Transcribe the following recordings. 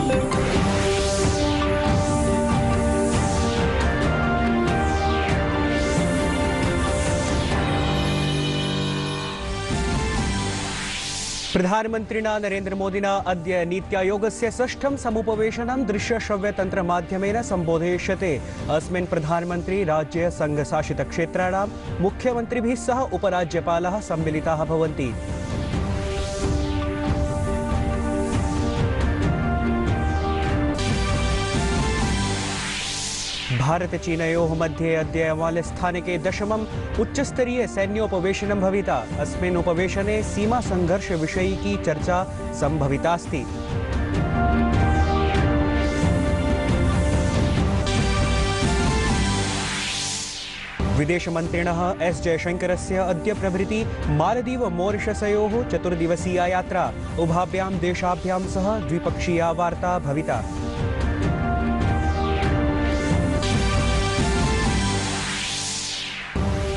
प्रधानमन्त्रिणा नरेन्द्रमोदिना अद्य नीति आयोगस्य षष्ठं समुपवेशनं दृश्यश्रव्यतन्त्रमाध्यमेन सम्बोधयिष्यते। अस्मिन् प्रधानमन्त्री राज्य संघशासितक्षेत्राणां मुख्यमन्त्रिभिः सह उपराज्यपालाः सम्मिलिताः भवन्ति। भारत-चीनयोः मध्ये अद्य मालेस्थानके 10मम् उच्चस्तरीय सैन्योपवेशनं भविता। अस्मिन् उपवेशने सीमा संघर्ष विषयिकी चर्चा संभवितास्ति। विदेशमन्त्रिणः एस जयशंकरस्य अद्य प्रभृति मालदीव मॉरिशसयोः चतुर्दिवसीया यात्रा। उभाभ्यां देशाभ्यां सह द्विपक्षीया वार्ता भविता।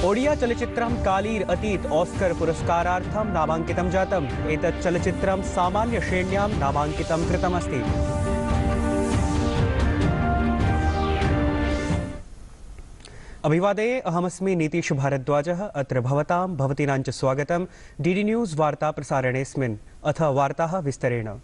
ओडिया चलचित्रं कालीर अतीत ऑस्कर पुरस्कारार्थं नामाङ्कितं जातम्। एतत् चलचित्रं सामान्य श्रेण्यां नामाङ्कितं कृतमस्ति। अभिवादये, अहमस्मि नीतीश भारद्वाजः। अत्र भवतीनां च स्वागतं डीडी न्यूज़ वार्ता प्रसारणेऽस्मिन्। अथ वार्ताः विस्तरेण।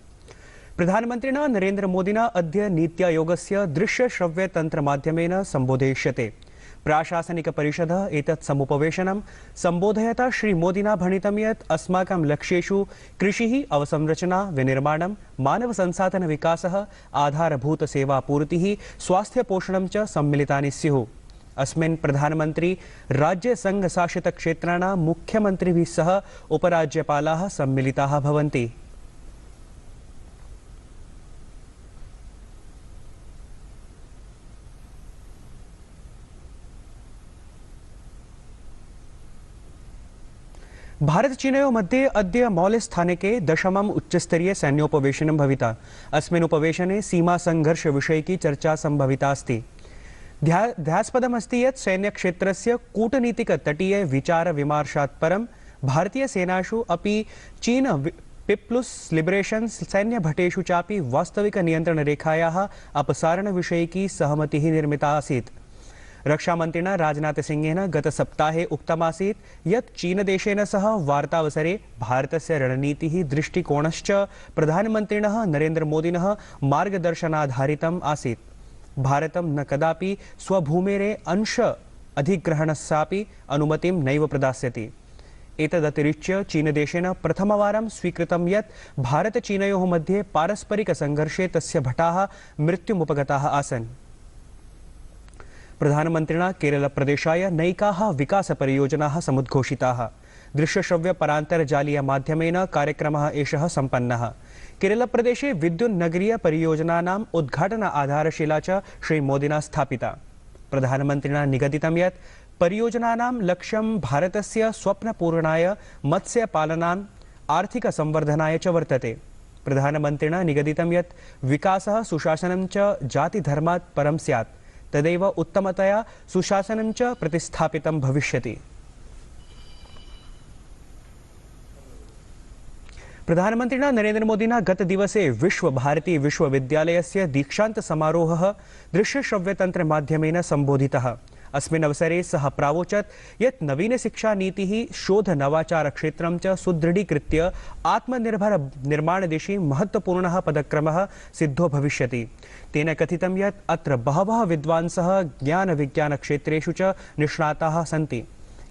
प्रधानमन्त्रिणा नरेन्द्रमोदिना अद्य नीति आयोगस्य दृश्यश्रव्यतन्त्रमाध्यमेन सम्बोधयिष्यते। प्राशासनिक परिषद एतत् समुपवेशनं सम्बोधयता श्रीमोदिना भणितं यत् अस्माकं लक्ष्येषु कृषिः, अवसंरचना, विनिर्माणं, मानव संसाधन विकासः, आधारभूत सेवापूर्तिः, स्वास्थ्यपोषणं च सम्मिलितानि स्युः। अस्मिन् प्रधानमन्त्री राज्य संघशासितक्षेत्राणां मुख्यमन्त्रिभिः सह उपराज्यपालाः सम्मिलिताः भवन्ति। भारत-चीनयोः मध्ये अद्य मालेस्थानके 10मम् उच्चस्तरीय सैन्योपवेशनं भविता। अस्मिन् उपवेशने सीमा संघर्ष विषयिकी चर्चा संभवितास्ति। ध्यास्पदमस्ति यत् सैन्यक्षेत्रस्य कूटनीतिक तटीय विचार विमर्शात् परं भारतीयसेनासु अपि चीन पीपुल्स लिबरेशन सैन्यभटेषु चापि वास्तविक नियन्त्रणरेखायाः अपसारण विषयिकी सहमतिः निर्मिता आसीत्। रक्षामन्त्रिणा राजनाथसिंहेन गतसप्ताहे उक्तमासीत् यत् चीनदेशेन सह वार्तावसरे भारतस्य रणनीतिः दृष्टिकोणश्च प्रधानमन्त्रिणः नरेन्द्रमोदिनः मार्गदर्शनाधारितम् आसीत्। भारतं न कदापि स्वभूमेरे अंश अधिग्रहणस्यापि अनुमतिं नैव प्रदास्यति। एतदतिरिच्य चीनदेशेन प्रथमवारं स्वीकृतं यत् भारत-चीनयोः मध्ये पारस्परिक संघर्षे तस्य भटाः मृत्युमुपगताः आसन्। प्रधानमन्त्रिणा केरलप्रदेशाय नैकाः विकासपरियोजनाः समुद्घोषिताः। दृश्यश्रव्यपरान्तर्जालीय माध्यमेन कार्यक्रमः एषः सम्पन्नः। केरलप्रदेशे विद्युन्नगरीय परियोजनानाम् उद्घाटन आधारशिला च श्रीमोदिना स्थापिता। प्रधानमन्त्रिणा निगदितं यत् परियोजनानां लक्ष्यं भारतस्य स्वप्नपूरणाय, मत्स्यपालनान्, आर्थिकसंवर्धनाय च वर्तते। प्रधानमन्त्रिणा निगदितं यत् विकासः सुशासनं च जातिधर्मात् परं स्यात्, तदेव उत्तमतया सुशासनं च प्रतिस्थापितं भविष्यति। प्रधानमन्त्रिणा नरेन्द्रमोदिना गतदिवसे विश्वभारती विश्वविद्यालयस्य दीक्षान्त समारोहः दृश्यश्रव्यतन्त्रमाध्यमेन सम्बोधितः। अस्मिन् अवसरे सः प्रावोचत् यत् नवीनशिक्षानीतिः शोध-नवाचारक्षेत्रं च सुदृढीकृत्य आत्मनिर्भर निर्माणदिशि महत्त्वपूर्णः पदक्रमः सिद्धो भविष्यति। तेन कथितं यत् अत्र बहवः विद्वांसः ज्ञानविज्ञानक्षेत्रेषु च निष्णाताः सन्ति।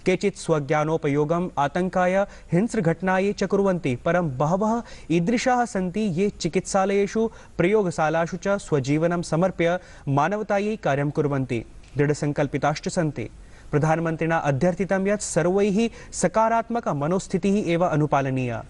केचित् स्वज्ञानोपयोगम् आतङ्काय, हिंस्रघटनायै च कुर्वन्ति, परं बहवः ईदृशाः सन्ति ये चिकित्सालयेषु, प्रयोगशालासु च स्वजीवनं समर्प्य मानवतायै कार्यं कुर्वन्ति, दृढसङ्कल्पिताश्च सन्ति। प्रधानमन्त्रिणा अध्यर्थितं यत् सर्वैः सकारात्मक मनोस्थितिः एव अनुपालनीया।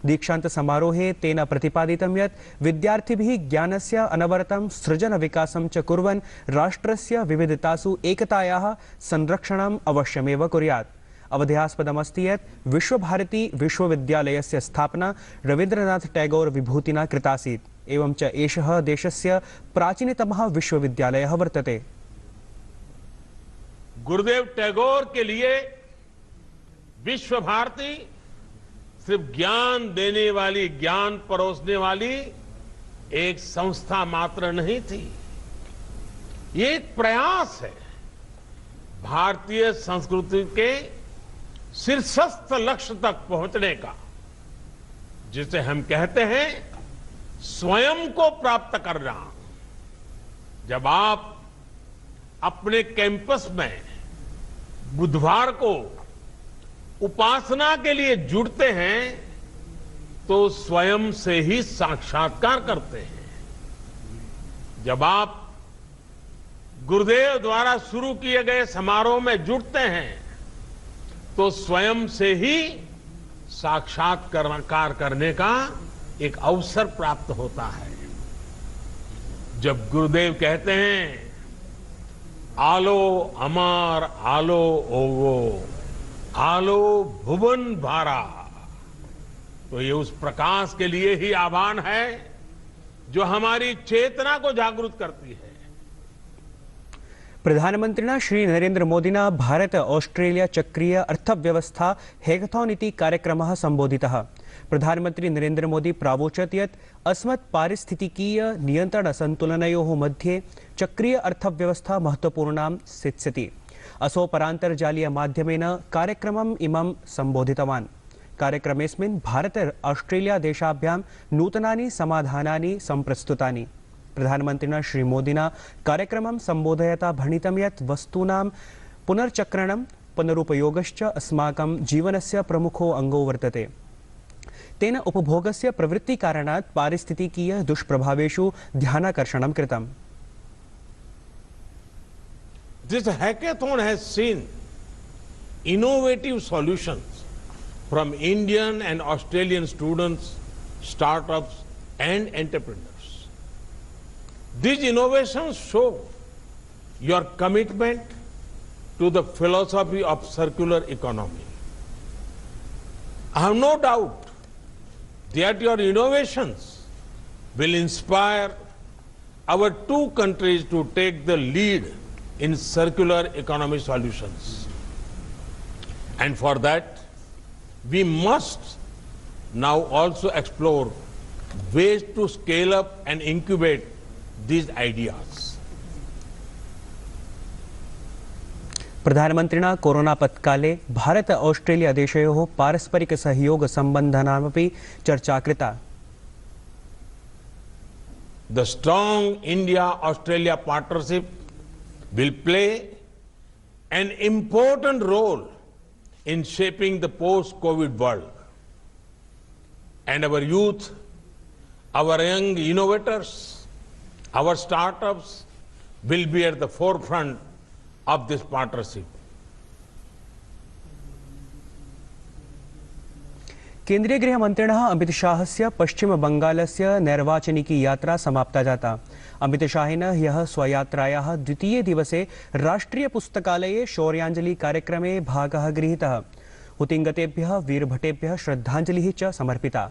दीक्षान्त समारोहे तेन प्रतिपादितं यत् विद्यार्थिभिः ज्ञानस्य अनवरतं सृजनविकासं च कुर्वन् राष्ट्रस्य विविधतासु एकतायाः संरक्षणम् अवश्यमेव कुर्यात्। अवधेयास्पदमस्ति यत् विश्वभारती विश्वविद्यालयस्य स्थापना रवीन्द्रनाथ टैगोर विभूतिना कृतासीत्। एवं च एषः देशस्य प्राचीनतमः विश्वविद्यालयः वर्तते। गुरुदेव टैगोर के लिए विश्व भारती सिर्फ ज्ञान देने वाली, ज्ञान परोसने वाली एक संस्था मात्र नहीं थी, ये एक प्रयास है भारतीय संस्कृति के शीर्षस्थ लक्ष्य तक पहुंचने का, जिसे हम कहते हैं स्वयं को प्राप्त करना। जब आप अपने कैंपस में बुधवार को उपासना के लिए जुड़ते हैं तो स्वयं से ही साक्षात्कार करते हैं। जब आप गुरुदेव द्वारा शुरू किए गए समारोह में जुड़ते हैं तो स्वयं से ही साक्षात्कार करने का एक अवसर प्राप्त होता है। जब गुरुदेव कहते हैं आलो अमर आलो ओगो आलो भुवन भारा, तो ये उस प्रकाश के लिए ही आह्वान है जो हमारी चेतना को जागृत करती है। प्रधानमन्त्रिणा श्री नरेन्द्र मोदिना भारत ऑस्ट्रेलिया चक्रीय अर्थव्यवस्था हैकाथॉन इति कार्यक्रमः सम्बोधितः। प्रधानमन्त्री नरेन्द्र मोदी प्रावोचत् यत् अस्मत् पारिस्थितिकीय नियन्त्रण संतुलनयोः मध्ये चक्रीय अर्थव्यवस्था महत्वपूर्णां सिद्ध्यति। असौ परान्तर्जालीय माध्यमेन कार्यक्रमम् इमं सम्बोधितवान्। कार्यक्रमेऽस्मिन् भारत ऑस्ट्रेलिया देशाभ्यां नूतनानि समाधानानि सम्प्रस्तुतानि। प्रधानमन्त्रिणा श्री मोदिना कार्यक्रमं सम्बोधयता भणितं यत् वस्तूनां पुनर्चक्रणं पुनरुपयोगश्च अस्माकं जीवनस्य प्रमुखो अंगो वर्तते। तेन उपभोगस्य प्रवृत्तिकारणात् पारिस्थितिकीय दुष्प्रभावेषु ध्यानाकर्षणं कृतम्। This hackathon has seen innovative solutions from Indian and Australian students, startups and entrepreneurs. These innovations show your commitment to the philosophy of circular economy. I have no doubt that your innovations will inspire our two countries to take the lead in circular economy solutions. And for that, we must now also explore ways to scale up and incubate these ideas. प्रधानमन्त्रिणा कोरोनापत्काले Bharat Australia देशयोः पारस्परिक सहयोग सम्बन्धानामपि चर्चा कृता। The strong India-Australia partnership will play an important role in shaping the post-COVID world. And our youth, our young innovators, our startups will be at the forefront of this partnership. केन्द्रीय गृहमन्त्रिणः अमित शाहस्य पश्चिम बंगालस्य नैर्वाचनिकी यात्रा समाप्ता जाता। अमित शाहेन ह्यः स्वयात्रायाः द्वितीये दिवसे राष्ट्रिय पुस्तकालये शौर्याञ्जलि कार्यक्रमे भागः गृहीतः। हुतिङ्गतेभ्यः वीरभटेभ्यः श्रद्धाञ्जलिः च समर्पिता।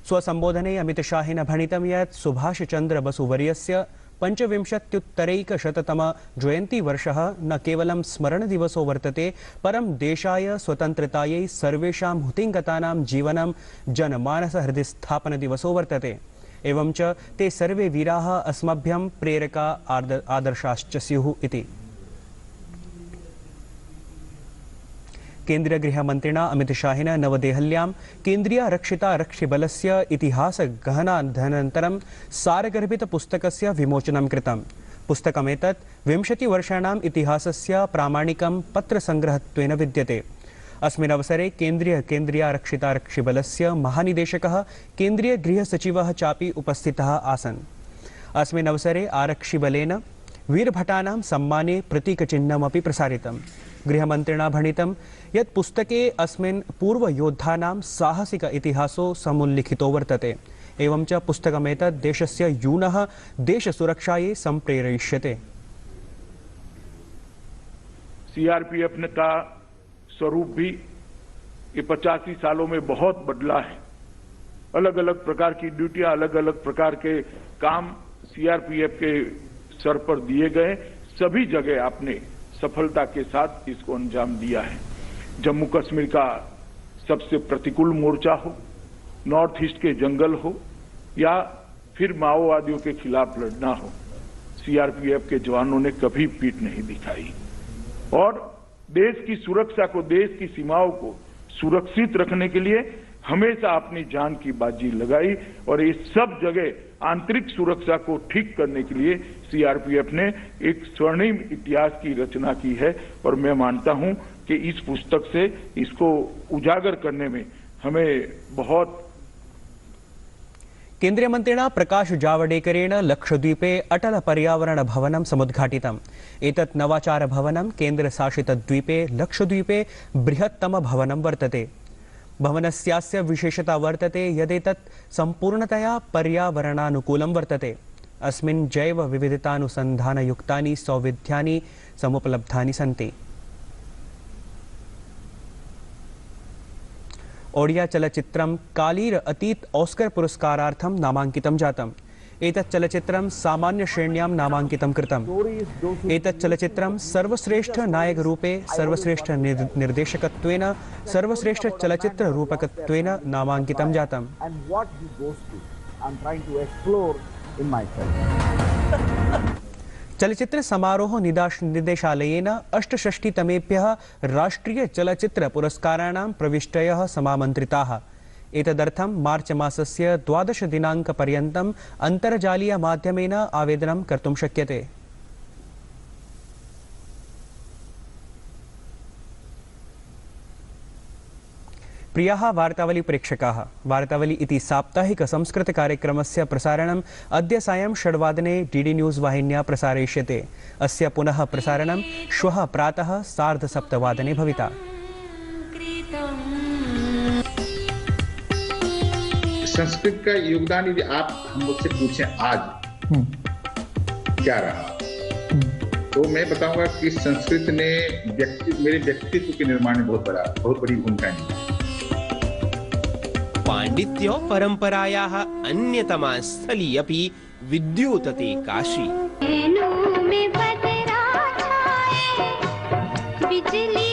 स्वसम्बोधने अमित शाहेन भणितं यत् सुभाष चन्द्र बसुवर्यस्य 25-उत्तरैकशततम जयन्तीवर्षः न केवलं स्मरणदिवसो वर्तते, परं देशाय स्वतन्त्रतायै सर्वेषां हुतिङ्गतानां जीवनं जनमानसहृदयस्थापनदिवसो वर्तते। एवं च ते सर्वे वीराः अस्मभ्यं प्रेरका आदर्शाश्च स्युः इति। केन्द्रीय गृहमन्त्रिणा अमित शाहेन नवदेहल्यां केन्द्रीयारक्षितारक्षिबलस्य इतिहासगहनाध्ययनानन्तरं सारगर्भितपुस्तकस्य विमोचनं कृतम्। पुस्तकमेतत् 20 वर्षाणाम् इतिहासस्य प्रामाणिकं पत्रसङ्ग्रहत्वेन विद्यते। अस्मिन् अवसरे केन्द्रीयारक्षितारक्षिबलस्य महानिदेशकः केन्द्रीय गृहसचिवः चापि उपस्थितः आसन्। अस्मिन् अवसरे आरक्षिबलेन वीरभटानां सम्माने प्रतीकचिह्नमपि प्रसारितम्। गृहमन्त्रिणा भणितं यत् पुस्तके अस्मिन् पूर्वयोद्धानां साहसिक इतिहासो समुल्लिखितो वर्तते। एवं च पुस्तकमेतत् देशस्य यूनः देशसुरक्षायै सम्प्रेरयिष्यते। सीआरपीएफ का स्वरूप भी ये 85 सालों में बहुत बदला है। अलग अलग प्रकार की ड्यूटियां, अलग अलग प्रकार के काम सीआरपीएफ के सर पर दिए गए। सभी जगह आपने सफलता के साथ इसको अंजाम दिया है। जम्मू कश्मीर का सबसे प्रतिकूल मोर्चा हो, नॉर्थ ईस्ट के जंगल हो या फिर माओवादियों के खिलाफ लड़ना हो, सीआरपीएफ के जवानों ने कभी पीठ नहीं दिखाई और देश की सुरक्षा को, देश की सीमाओं को सुरक्षित रखने के लिए हमेशा अपनी जान की बाजी लगाई और इस सब जगह आंतरिक सुरक्षा को ठीक करने के लिए सीआरपीएफ ने एक स्वर्णिम इतिहास की रचना की है और मैं मानता हूं कि इस पुस्तक से इसको उजागर करने में हमें बहुत। केंद्रीय मंत्रिणा प्रकाश जावडेकरेण लक्षद्वीपे अटल पर्यावरण भवनं समुद्घाटितम्। एतत् नवाचार भवनं केन्द्रशासितद्वीपे लक्षद्वीपे बृहत्तम भवनं वर्तते। भवनस्यास्य विशेषता वर्तते यदेतत् सम्पूर्णतया पर्यावरणानुकूलं वर्तते। अस्मिन् जैव विविधतानुसन्धानयुक्तानि सौविध्यानि समुपलब्धानि सन्ति। ओडिया चलचित्रं कालीर अतीत ऑस्कर पुरस्कारार्थं नामाङ्कितं जातम्। एतत् चलचित्रं सामान्य श्रेण्यां नामाङ्कितं कृतम्। एतत् चलचित्रं सर्वश्रेष्ठ नायकरूपे, सर्वश्रेष्ठ निर्देशकत्वेन, सर्वश्रेष्ठ चलचित्र रूपकत्वेन नामाङ्कितं जातम्। चलचित्र समारोह निर्देशालयेन 68तमेभ्यः राष्ट्रीय चलचित्र पुरस्काराणां प्रविष्टयः समामन्त्रिताः। एतदर्थं मार्च मासस्य 12 दिनाङ्कपर्यन्तम् अन्तर्जालीय माध्यमेन आवेदनं कर्तुं शक्यते। प्रियाः वार्तावली प्रेक्षकाः, वार्तावली इति साप्ताहिक संस्कृत कार्यक्रमस्य प्रसारणम् अद्य सायं 6 वादने डीडी न्यूज़ वाहिन्या प्रसारयिष्यते। अस्य पुनः प्रसारणं श्वः प्रातः 7:30 वादने भविता। संस्कृत का योगदान यदि आप हम मुझसे पूछें आज क्या रहा, तो मैं बताऊंगा कि संस्कृत ने मेरे व्यक्तित्व के निर्माण में बहुत बड़ी भूमिका निभाई। पाण्डित्य परंपरायाः अन्यतमा स्थली अपि विद्युतते काशी। में बदरा छाए, बिजली